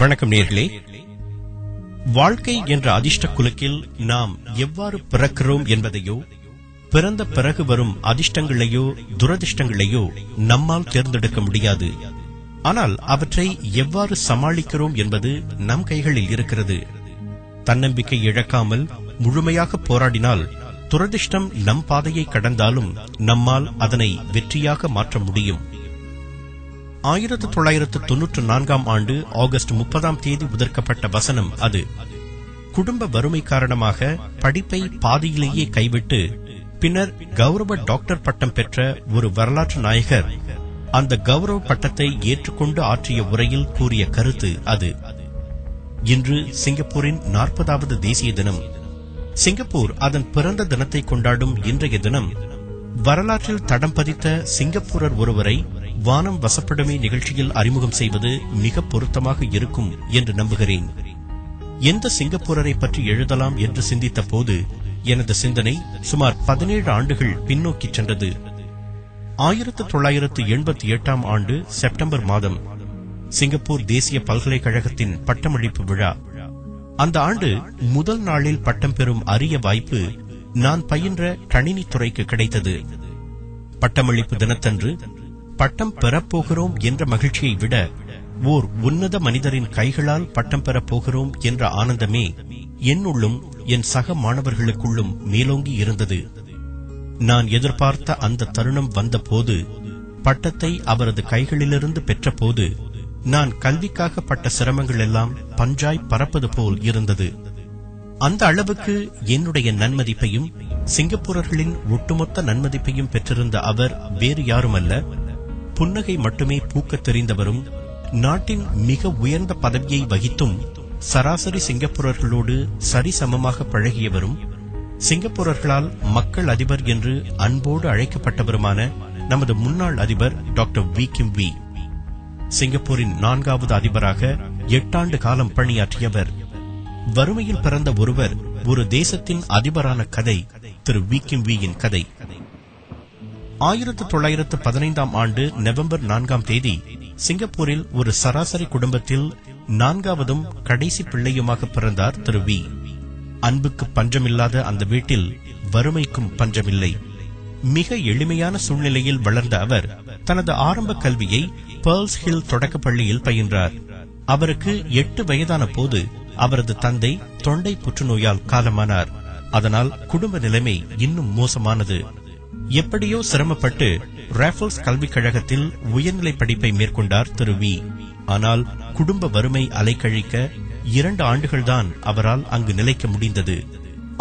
வணக்கம் நேயர்களே. வாழ்க்கை என்ற அதிர்ஷ்ட குலுக்கில் நாம் எவ்வாறு பிறக்கிறோம் என்பதையோ, பிறந்த பிறகு வரும் அதிர்ஷ்டங்களையோ துரதிர்ஷ்டங்களையோ நம்மால் தேர்ந்தெடுக்க முடியாது. ஆனால் அவற்றை எவ்வாறு சமாளிக்கிறோம் என்பது நம் கைகளில் இருக்கிறது. தன்னம்பிக்கை இழக்காமல் முழுமையாக போராடினால் துரதிர்ஷ்டம் நம் பாதையை கடந்தாலும் நம்மால் அதனை வெற்றியாக மாற்ற முடியும். 1994 ஆண்டு ஆகஸ்ட் 30 உதிர்க்கப்பட்ட வசனம் அது. குடும்ப வறுமை காரணமாக படிப்பை பாதியிலேயே கைவிட்டு பின்னர் கௌரவ டாக்டர் பட்டம் பெற்ற ஒரு வரலாற்று நாயகர் அந்த கௌரவ பட்டத்தை ஏற்றுக்கொண்டு ஆற்றிய உரையில் கூறிய கருத்து அது. இன்று சிங்கப்பூரின் 40வது தேசிய தினம். சிங்கப்பூர் அதன் பிறந்த தினத்தை கொண்டாடும் இன்றைய தினம் வரலாற்றில் தடம் பதித்த சிங்கப்பூரர் ஒருவரை வானம் வசப்படுமே நிகழ்ச்சியில் அறிமுகம் செய்வது மிக பொருத்தமாக இருக்கும் என்று நம்புகிறேன். எந்த சிங்கப்பூரரை பற்றி எழுதலாம் என்று சிந்தித்த போது எனது சிந்தனை சுமார் 17 ஆண்டுகள் பின்னோக்கி சென்றது. 1988 ஆண்டு செப்டம்பர் மாதம் சிங்கப்பூர் தேசிய பல்கலைக்கழகத்தின் பட்டமளிப்பு விழா. அந்த ஆண்டு முதல் நாளில் பட்டம் பெறும் அரிய வாய்ப்பு நான் பயின்ற கணினி துறைக்கு கிடைத்தது. பட்டமளிப்பு தினத்தன்று பட்டம் பெறப்போகிறோம் என்ற மகிழ்ச்சியை விட ஓர் உன்னத மனிதரின் கைகளால் பட்டம் பெறப்போகிறோம் என்ற ஆனந்தமே என்னுள்ளும் என் சக மாணவர்களுக்குள்ளும் மேலோங்கி இருந்தது. நான் எதிர்பார்த்த அந்த தருணம் வந்தபோது, பட்டத்தை அவரது கைகளிலிருந்து பெற்றபோது நான் கல்விக்காக பட்ட சிரமங்கள் எல்லாம் பஞ்சாய் பறப்பது போல் இருந்தது. அந்த அளவுக்கு என்னுடைய நன்மதிப்பையும் சிங்கப்பூரர்களின் ஒட்டுமொத்த நன்மதிப்பையும் பெற்றிருந்த அவர் வேறு யாருமல்ல, புன்னகை மட்டுமே பூக்கத் தெரிந்தவரும், நாட்டின் மிக உயர்ந்த பதவியை வகித்தும் சராசரி சிங்கப்பூரர்களோடு சரிசமமாக பழகியவரும், சிங்கப்பூரர்களால் மக்கள் அதிபர் என்று அன்போடு அழைக்கப்பட்டவருமான நமது முன்னாள் அதிபர் டாக்டர் வி கிம் வி. சிங்கப்பூரின் 4வது அதிபராக 8 ஆண்டு காலம் பணியாற்றியவர். வறுமையில் பிறந்த ஒருவர் ஒரு தேசத்தின் அதிபரான கதை திரு வி கிம் வியின் கதை. 1915 ஆண்டு நவம்பர் 4 சிங்கப்பூரில் ஒரு சராசரி குடும்பத்தில் 4வதும் கடைசி பிள்ளையுமாக பிறந்தார் திரு வி. அன்புக்கு பஞ்சமில்லாத அந்த வீட்டில் வறுமைக்கும் பஞ்சமில்லை. மிக எளிமையான சூழ்நிலையில் வளர்ந்த அவர் தனது ஆரம்ப கல்வியை பேர்ல்ஸ் ஹில் தொடக்கப்பள்ளியில் பயின்றார். அவருக்கு 8 வயதான போது அவரது தந்தை தொண்டை புற்றுநோயால் காலமானார். அதனால் குடும்ப நிலைமை இன்னும் மோசமானது. எப்படியோ சிரமப்பட்டு ராஃபல்ஸ் கல்விக் கழகத்தில் உயர்நிலை படிப்பை மேற்கொண்டார் திரு வி. ஆனால் குடும்ப வறுமை அலைக்கழிக்க 2 ஆண்டுகள்தான் அவரால் அங்கு நிலைக்க முடிந்தது.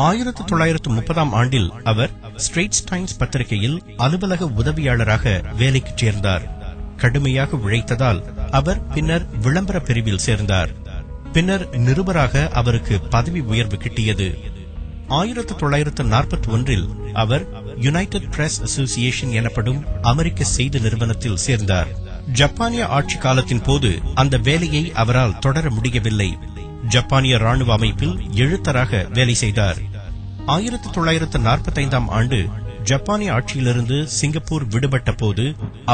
1930 ஆண்டில் அவர் ஸ்ட்ரெய்ட்ஸ் டைம்ஸ் பத்திரிகையில் அலுவலக உதவியாளராக வேலைக்கு சேர்ந்தார். கடுமையாக உழைத்ததால் அவர் பின்னர் விளம்பர பிரிவில் சேர்ந்தார். பின்னர் நிருபராக அவருக்கு பதவி உயர்வு கிட்டியது. 1941 அவர் யுனைடெட் பிரஸ் அசோசியேஷன் எனப்படும் அமெரிக்க செய்தி நிறுவனத்தில் சேர்ந்தார். ஜப்பானிய ஆட்சி காலத்தின் போது அந்த வேலையை அவரால் தொடர முடியவில்லை. ஜப்பானிய ராணுவ அமைப்பில் எழுத்தராக வேலை செய்தார். 1945 ஆண்டு ஜப்பானிய ஆட்சியிலிருந்து சிங்கப்பூர் விடுபட்ட போது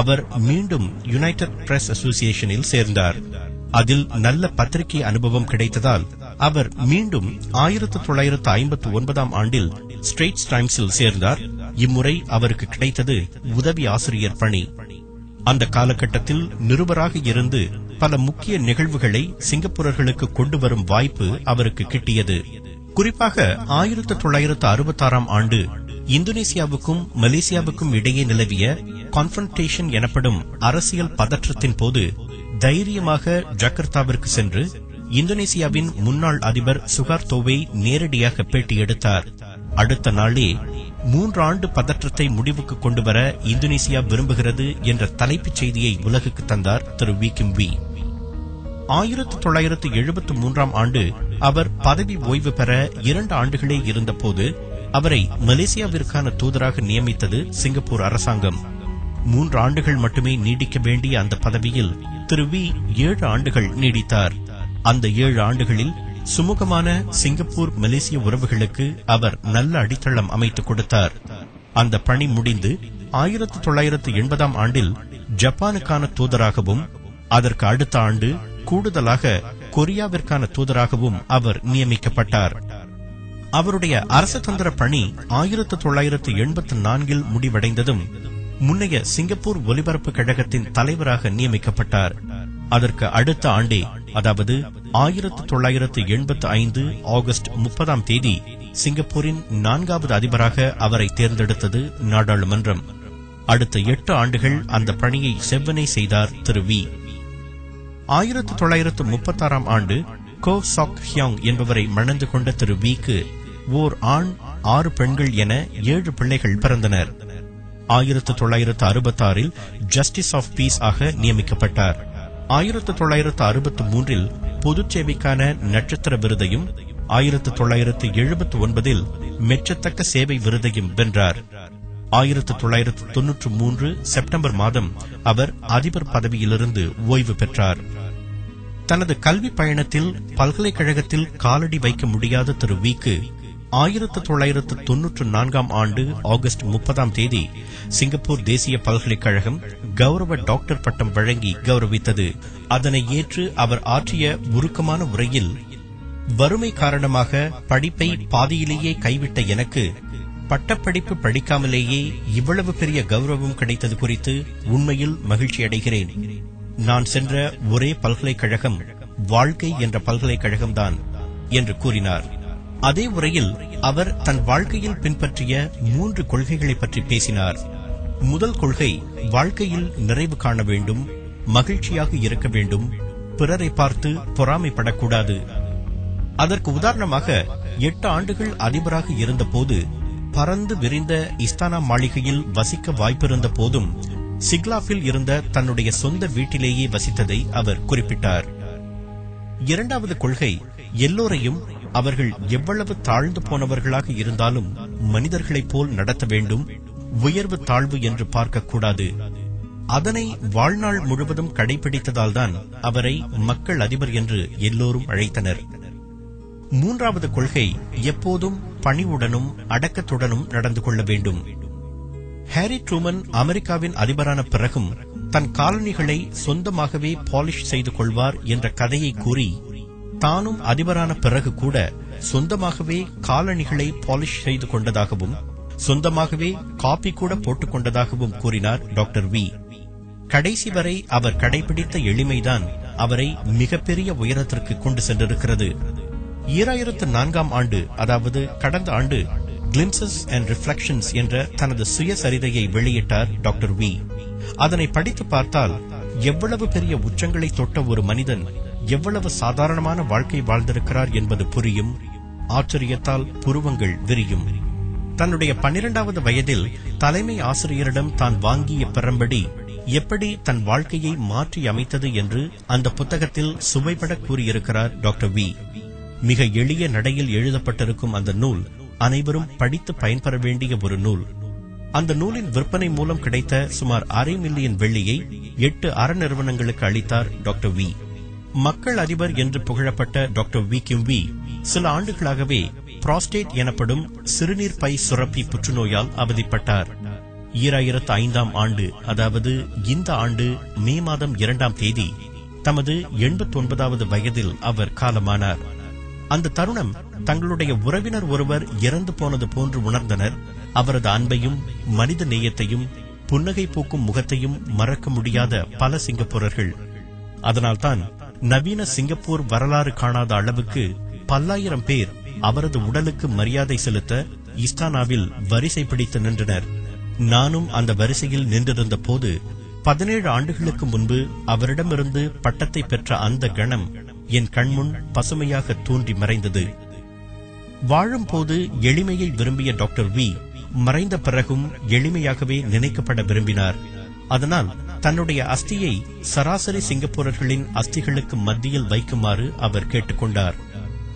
அவர் மீண்டும் யுனைடெட் பிரஸ் அசோசியேஷனில் சேர்ந்தார். அதில் நல்ல பத்திரிகை அனுபவம் கிடைத்ததால் அவர் மீண்டும் 1959 ஆண்டில் ஸ்ட்ரெய்ட்ஸ் டைம்ஸில் சேர்ந்தார். இம்முறை அவருக்கு கிடைத்தது உதவி ஆசிரியர் பணி. அந்த காலகட்டத்தில் நிருபராக இருந்து பல முக்கிய நிகழ்வுகளை சிங்கப்பூரர்களுக்கு கொண்டு வரும் வாய்ப்பு அவருக்கு கிட்டியது. குறிப்பாக 1966 ஆண்டு இந்தோனேசியாவுக்கும் மலேசியாவுக்கும் இடையே நிலவிய கான்ஃபரன்டேஷன் எனப்படும் அரசியல் பதற்றத்தின் போது தைரியமாக ஜகர்த்தாவிற்கு சென்று இந்தோனேசியாவின் முன்னாள் அதிபர் சுகார்த்தோவை நேரடியாக பேட்டி எடுத்தார். அடுத்த நாளே 3 ஆண்டு பதற்றத்தை முடிவுக்கு கொண்டுவர இந்தோனேசியா விரும்புகிறது என்ற தலைப்புச் செய்தியை உலகுக்கு தந்தார் திரு வி கிம் வி. 1973 ஆண்டு அவர் பதவி ஓய்வு பெற 2 ஆண்டுகளே இருந்தபோது அவரை மலேசியாவிற்கான தூதராக நியமித்தது சிங்கப்பூர் அரசாங்கம். 3 ஆண்டுகள் மட்டுமே நீடிக்க வேண்டிய அந்த பதவியில் திரு வி 7 ஆண்டுகள் நீடித்தார். அந்த 7 ஆண்டுகளில் சுமூகமான சிங்கப்பூர் மலேசிய உறவுகளுக்கு அவர் நல்ல அடித்தளம் அமைத்துக் கொடுத்தார். அந்த பணி முடிந்து 1980 ஆண்டில் ஜப்பானுக்கான தூதராகவும் அதற்கு அடுத்த ஆண்டு கூடுதலாக கொரியாவிற்கான தூதராகவும் அவர் நியமிக்கப்பட்டார். அவருடைய அரசதந்திர பணி 1984 முடிவடைந்ததும் முன்னைய சிங்கப்பூர் ஒலிபரப்பு கழகத்தின் தலைவராக நியமிக்கப்பட்டார். அதற்கு அடுத்த ஆண்டே, அதாவது 1985 ஆகஸ்ட் 30 சிங்கப்பூரின் 4வது அதிபராக அவரை தேர்ந்தெடுத்தது நாடாளுமன்றம். அடுத்த 8 ஆண்டுகள் அந்த பணியை செவ்வனே செய்தார் திரு வி. 1936 ஆண்டு கோ சாக் ஹியாங் என்பவரை மணந்து கொண்ட திரு விக்கு ஓர் ஆண் 6 பெண்கள் என 7 பிள்ளைகள் பிறந்தனர். 1966 ஜஸ்டிஸ் ஆஃப் பீஸ் ஆக நியமிக்கப்பட்டார். 1963 பொது சேவைக்கான நட்சத்திர விருதையும் 1979 மெச்சத்தக்க சேவை விருதையும் வென்றார். 1993 செப்டம்பர் மாதம் அவர் அதிபர் பதவியிலிருந்து ஓய்வு பெற்றார். தனது கல்வி பயணத்தில் பல்கலைக்கழகத்தில் காலடி வைக்க முடியாத திரு விக்கு 1994 ஆண்டு ஆகஸ்ட் 30 சிங்கப்பூர் தேசிய பல்கலைக்கழகம் கௌரவ டாக்டர் பட்டம் வழங்கி கௌரவித்தது. அதனை ஏற்று அவர் ஆற்றிய உருக்கமான உரையில், வறுமை காரணமாக படிப்பை பாதியிலேயே கைவிட்ட எனக்கு பட்டப்படிப்பு படிக்காமலேயே இவ்வளவு பெரிய கௌரவம் கிடைத்தது குறித்து உண்மையில் மகிழ்ச்சி அடைகிறேன். நான் சென்ற ஒரே பல்கலைக்கழகம் வாழ்க்கை என்ற பல்கலைக்கழகம்தான் என்று கூறினார். அதே உரையில் அவர் தன் வாழ்க்கையில் பின்பற்றிய 3 கொள்கைகளை பற்றி பேசினார். முதல் கொள்கை, வாழ்க்கையில் நிறைவு காண வேண்டும், மகிழ்ச்சியாக இருக்க வேண்டும், பிறரை பார்த்து பொறாமைப்படக்கூடாது. அதற்கு உதாரணமாக 8 ஆண்டுகள் அதிபராக இருந்தபோது பறந்து விரிந்த இஸ்தானா மாளிகையில் வசிக்க வாய்ப்பிருந்த போதும் சிக்லாஃபில் இருந்த தன்னுடைய சொந்த வீட்டிலேயே வசித்ததை அவர் குறிப்பிட்டார். இரண்டாவது கொள்கை, எல்லோரையும் அவர்கள் எவ்வளவு தாழ்ந்து போனவர்களாக இருந்தாலும் மனிதர்களைப் போல் நடத்த வேண்டும், உயர்வு தாழ்வு என்று பார்க்கக்கூடாது. அதனை வாழ்நாள் முழுவதும் கடைபிடித்ததால்தான் அவரை மக்கள் அதிபர் என்று எல்லோரும் அழைத்தனர். மூன்றாவது கொள்கை, எப்போதும் பணிவுடனும் அடக்கத்துடனும் நடந்து கொள்ள வேண்டும். ஹாரி ட்ரூமன் அமெரிக்காவின் அதிபரான பிறகும் தன் காலனிகளை சொந்தமாகவே பாலிஷ் செய்து கொள்வார் என்ற கதையை கூறி, தானும் அதிபரான பிறகு கூட சொந்தமாகவே காலணிகளை பாலிஷ் செய்து கொண்டதாகவும் சொந்தமாகவே காப்பி கூட போட்டுக் கொண்டதாகவும் கூறினார் டாக்டர் வி. கடைசி வரை அவர் கடைபிடித்த எளிமைதான் அவரை மிகப்பெரிய உயரத்திற்கு கொண்டு சென்றிருக்கிறது. 2004 ஆண்டு, அதாவது கடந்த ஆண்டு, கிளிம்சஸ் அண்ட் ரிஃப்ளெக்ஷன்ஸ் என்ற தனது சுயசரிதையை வெளியிட்டார் டாக்டர் வி. அதனை படித்து பார்த்தால் எவ்வளவு பெரிய உச்சங்களை தொட்ட ஒரு மனிதன் எவ்வளவு சாதாரணமான வாழ்க்கை வாழ்ந்திருக்கிறார் என்பது புரியும். ஆச்சரியத்தால் புருவங்கள் விரியும். தன்னுடைய 12வது வயதில் தலைமை ஆசிரியரிடம் தான் வாங்கிய பெறம்படி எப்படி தன் வாழ்க்கையை மாற்றி அமைத்தது என்று அந்த புத்தகத்தில் சுவைபட கூறியிருக்கிறார் டாக்டர் வி. மிக எளிய நடையில் எழுதப்பட்டிருக்கும் அந்த நூல் அனைவரும் படித்து பயன்பெற வேண்டிய ஒரு நூல். அந்த நூலின் விற்பனை மூலம் கிடைத்த சுமார் $500,000 வெள்ளியை 8 அறநிறுவனங்களுக்கு அளித்தார் டாக்டர் வி. மக்கள் அதிபர் என்று புகழப்பட்ட டாக்டர் வி கிம் வி சில ஆண்டுகளாகவே புரோஸ்டேட் எனப்படும் சிறுநீர் பை சுரப்பி புற்றுநோயால் அவதிப்பட்டார். 2005 ஆண்டு, அதாவது இந்த ஆண்டு மே மாதம் 2 தமது 89வது வயதில் அவர் காலமானார். அந்த தருணம் தங்களுடைய உறவினர் ஒருவர் இறந்து போனது போன்று உணர்ந்தனர். அவரது அன்பையும் மனித நேயத்தையும் புன்னகை பூக்கும் முகத்தையும் மறக்க முடியாத பல சிங்கப்பூரர்கள். அதனால்தான் நவீன சிங்கப்பூர் வரலாறு காணாத அளவுக்கு பல்லாயிரம் பேர் அவரது உடலுக்கு மரியாதை செலுத்த இஸ்தானாவில் வரிசை பிடித்து நின்றனர். நானும் அந்த வரிசையில் நின்றிருந்த போது 17 ஆண்டுகளுக்கு முன்பு அவரிடமிருந்து பட்டத்தை பெற்ற அந்த கணம் என் கண்முன் பசுமையாக தோன்றி மறைந்தது. வாழும் போது எளிமையை விரும்பிய டாக்டர் வி மறைந்த பிறகும் எளிமையாகவே நினைக்கப்பட விரும்பினார். அதனால் தன்னுடைய அஸ்தியை சராசரி சிங்கப்பூரர்களின் அஸ்திகளுக்கு மத்தியில் வைக்குமாறு அவர் கேட்டுக்கொண்டார்.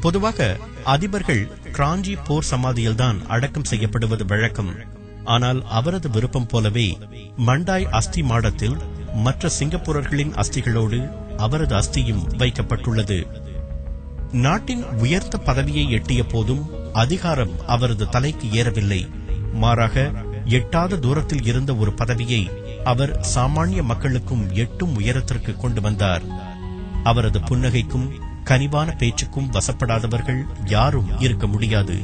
பொதுவாக அதிபர்கள் கிராஞ்சி போர் சமாதியில்தான் அடக்கம் செய்யப்படுவது வழக்கம். ஆனால் அவரது விருப்பம் போலவே மண்டாய் அஸ்தி மாடத்தில் மற்ற சிங்கப்பூரர்களின் அஸ்திகளோடு அவரது அஸ்தியும் வைக்கப்பட்டுள்ளது. நாட்டின் உயர்ந்த பதவியை எட்டிய போதும் அதிகாரம் அவரது தலைக்கு ஏறவில்லை. மாறாக எட்டாத தூரத்தில் இருந்த ஒரு பதவியை அவர் சாமானிய மக்களுக்கும் எட்டும் உயரத்திற்கு கொண்டு வந்தார். அவரது புன்னகைக்கும் கனிவான பேச்சுக்கும் வசப்படாதவர்கள் யாரும் இருக்க முடியாது.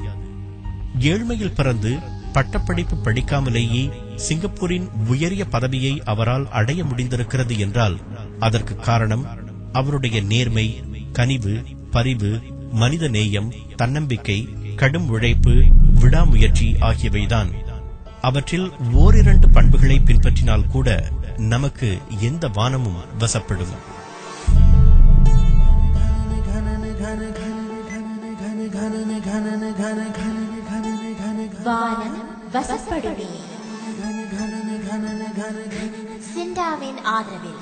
ஏழ்மையில் பிறந்து பட்டப்படிப்பு படிக்காமலேயே சிங்கப்பூரின் உயரிய பதவியை அவரால் அடைய முடிந்திருக்கிறது என்றால் அதற்கு காரணம் அவருடைய நேர்மை, கனிவு, பரிவு, மனித நேயம், தன்னம்பிக்கை, கடும் உழைப்பு, விடாமுயற்சி ஆகியவைதான். அவற்றில் ஓரிரண்டு பண்புகளை பின்பற்றினால் கூட நமக்கு எந்த வானமும் வசப்படும். வானம் வசப்படுமே. சிண்டாவின் ஆதரவில்